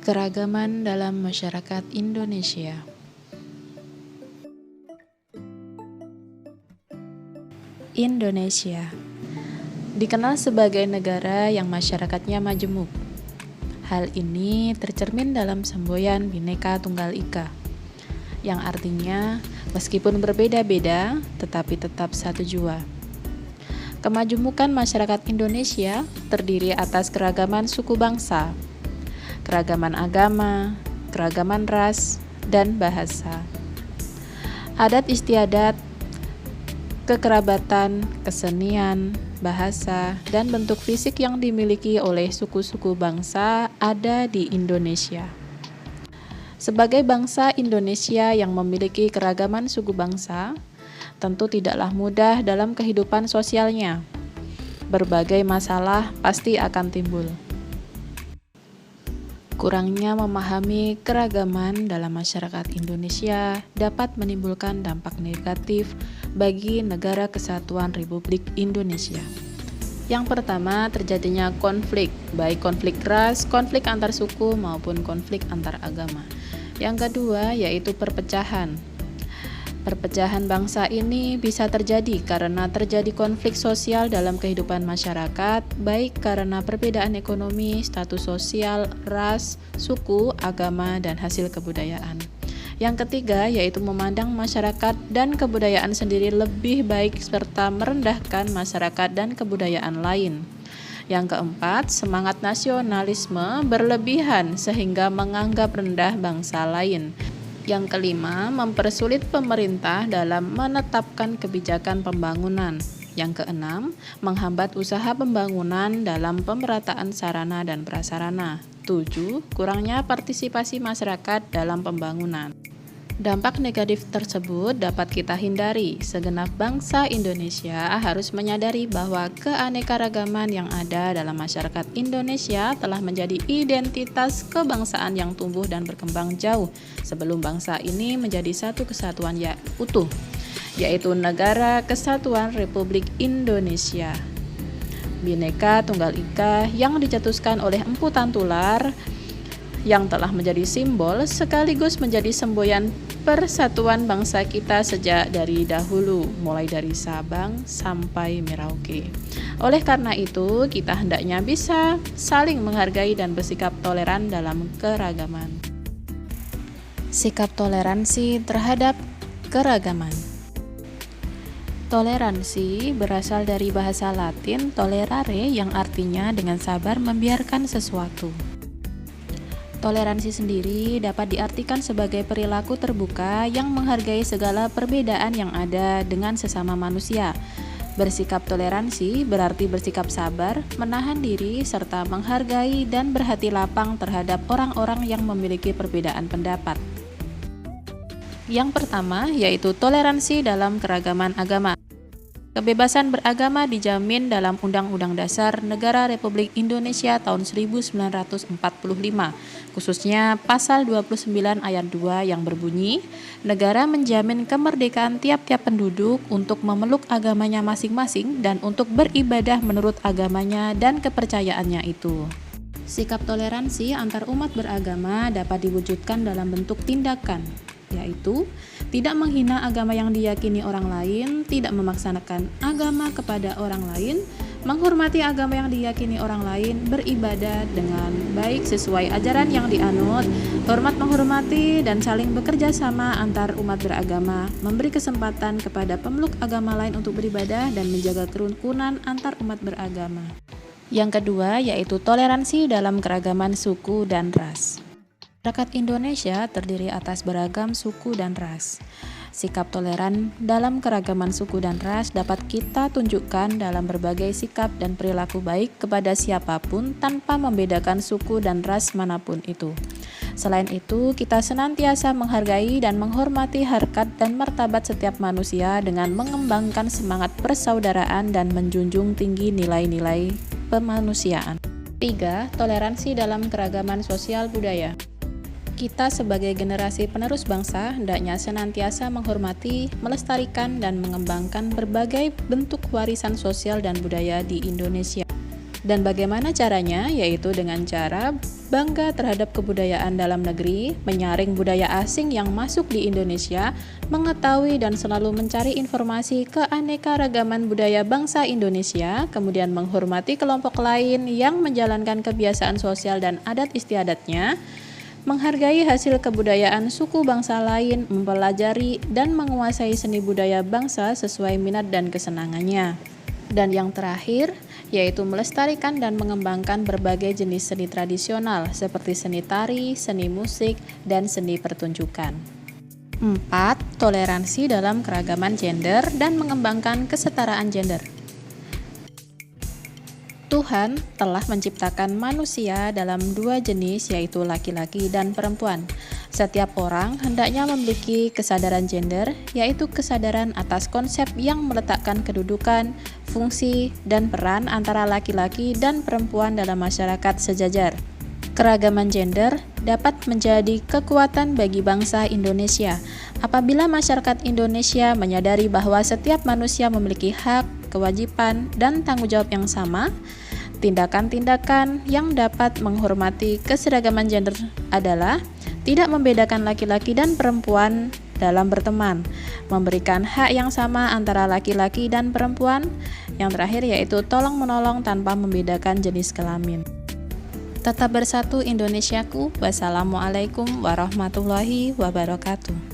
Keragaman dalam masyarakat Indonesia. Indonesia dikenal sebagai negara yang masyarakatnya majemuk. Hal ini tercermin dalam semboyan Bhinneka Tunggal Ika, yang artinya meskipun berbeda-beda, tetapi tetap satu jua. Kemajemukan masyarakat Indonesia terdiri atas keragaman suku bangsa, keragaman agama, keragaman ras, dan bahasa. Adat istiadat, kekerabatan, kesenian, bahasa, dan bentuk fisik yang dimiliki oleh suku-suku bangsa ada di Indonesia. Sebagai bangsa Indonesia yang memiliki keragaman suku bangsa, tentu tidaklah mudah dalam kehidupan sosialnya. Berbagai masalah pasti akan timbul. Kurangnya memahami keragaman dalam masyarakat Indonesia dapat menimbulkan dampak negatif bagi Negara Kesatuan Republik Indonesia. Yang pertama, terjadinya konflik, baik konflik ras, konflik antar suku maupun konflik antar agama. Yang kedua, yaitu perpecahan. Perpecahan bangsa ini bisa terjadi karena terjadi konflik sosial dalam kehidupan masyarakat, baik karena perbedaan ekonomi, status sosial, ras, suku, agama, dan hasil kebudayaan. Yang ketiga, yaitu memandang masyarakat dan kebudayaan sendiri lebih baik serta merendahkan masyarakat dan kebudayaan lain. Yang keempat, semangat nasionalisme berlebihan sehingga menganggap rendah bangsa lain. Yang kelima, mempersulit pemerintah dalam menetapkan kebijakan pembangunan. Yang keenam, menghambat usaha pembangunan dalam pemerataan sarana dan prasarana. 7. Kurangnya partisipasi masyarakat dalam pembangunan. Dampak negatif tersebut dapat kita hindari. Segenap bangsa Indonesia harus menyadari bahwa keanekaragaman yang ada dalam masyarakat Indonesia telah menjadi identitas kebangsaan yang tumbuh dan berkembang jauh sebelum bangsa ini menjadi satu kesatuan utuh, yaitu Negara Kesatuan Republik Indonesia. Bhinneka Tunggal Ika yang dicetuskan oleh Empu Tantular yang telah menjadi simbol sekaligus menjadi semboyan persatuan bangsa kita sejak dari dahulu, mulai dari Sabang sampai Merauke. Oleh karena itu, kita hendaknya bisa saling menghargai dan bersikap toleran dalam keragaman. Sikap toleransi terhadap keragaman. Toleransi berasal dari bahasa Latin tolerare yang artinya dengan sabar membiarkan sesuatu. Toleransi sendiri dapat diartikan sebagai perilaku terbuka yang menghargai segala perbedaan yang ada dengan sesama manusia. Bersikap toleransi berarti bersikap sabar, menahan diri, serta menghargai dan berhati lapang terhadap orang-orang yang memiliki perbedaan pendapat. Yang pertama yaitu toleransi dalam keragaman agama. Kebebasan beragama dijamin dalam Undang-Undang Dasar Negara Republik Indonesia tahun 1945, khususnya pasal 29 ayat 2 yang berbunyi, negara menjamin kemerdekaan tiap-tiap penduduk untuk memeluk agamanya masing-masing dan untuk beribadah menurut agamanya dan kepercayaannya itu. Sikap toleransi antar umat beragama dapat diwujudkan dalam bentuk tindakan, yaitu tidak menghina agama yang diyakini orang lain, tidak memaksakan agama kepada orang lain, menghormati agama yang diyakini orang lain, beribadah dengan baik sesuai ajaran yang dianut, hormat menghormati dan saling bekerja sama antar umat beragama, memberi kesempatan kepada pemeluk agama lain untuk beribadah dan menjaga kerukunan antar umat beragama. Yang kedua yaitu toleransi dalam keragaman suku dan ras. Masyarakat Indonesia terdiri atas beragam suku dan ras. Sikap toleran dalam keragaman suku dan ras dapat kita tunjukkan dalam berbagai sikap dan perilaku baik kepada siapapun tanpa membedakan suku dan ras manapun itu. Selain itu, kita senantiasa menghargai dan menghormati harkat dan martabat setiap manusia dengan mengembangkan semangat persaudaraan dan menjunjung tinggi nilai-nilai kemanusiaan. 3. Toleransi dalam keragaman sosial budaya. Kita sebagai generasi penerus bangsa hendaknya senantiasa menghormati, melestarikan, dan mengembangkan berbagai bentuk warisan sosial dan budaya di Indonesia. Dan bagaimana caranya? Yaitu dengan cara bangga terhadap kebudayaan dalam negeri, menyaring budaya asing yang masuk di Indonesia, mengetahui dan selalu mencari informasi keanekaragaman budaya bangsa Indonesia, kemudian menghormati kelompok lain yang menjalankan kebiasaan sosial dan adat istiadatnya, menghargai hasil kebudayaan suku bangsa lain, mempelajari dan menguasai seni budaya bangsa sesuai minat dan kesenangannya. Dan yang terakhir, yaitu melestarikan dan mengembangkan berbagai jenis seni tradisional seperti seni tari, seni musik, dan seni pertunjukan. 4. Toleransi dalam keragaman gender dan mengembangkan kesetaraan gender. Tuhan telah menciptakan manusia dalam dua jenis, yaitu laki-laki dan perempuan. Setiap orang hendaknya memiliki kesadaran gender, yaitu kesadaran atas konsep yang meletakkan kedudukan, fungsi, dan peran antara laki-laki dan perempuan dalam masyarakat sejajar. Keragaman gender dapat menjadi kekuatan bagi bangsa Indonesia. Apabila masyarakat Indonesia menyadari bahwa setiap manusia memiliki hak, kewajiban, dan tanggung jawab yang sama, tindakan-tindakan yang dapat menghormati keseragaman gender adalah tidak membedakan laki-laki dan perempuan dalam berteman, memberikan hak yang sama antara laki-laki dan perempuan, yang terakhir yaitu tolong-menolong tanpa membedakan jenis kelamin. Tetap bersatu Indonesiaku. Wassalamualaikum warahmatullahi wabarakatuh.